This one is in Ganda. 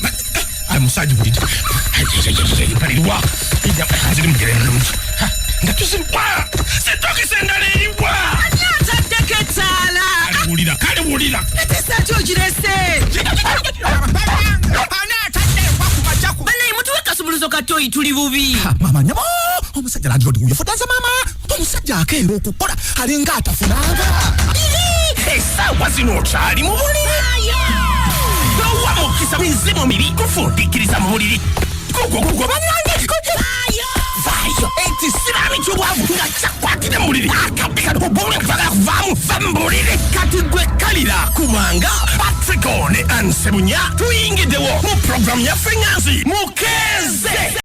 wange amusajja bulidde balirwa aziri mugerera lungi nga tuzirwa setokisa endala eriwa ataddeko ettaala kale wulira etesaati ogirese banaye mutuwe kasumuluzo katoyi tuli bubi mama nyabo omusajja landlord yafudanza mama omusajja akeera okukola alinga atafunanga essaawa zino okyali mu buliri towa mukisa mizimu mibi kufundikiriza mu buliri gugwo bannange vayo enti sirami kyobwavu nga kyakwatire mu buliri akabika obwonge kuvaga kuvaamu va mu buliri kati gwe kalira kubanga Patriko ne Ssebunya tuyingiddewo mu programu yaffe enganzi Mukeeze.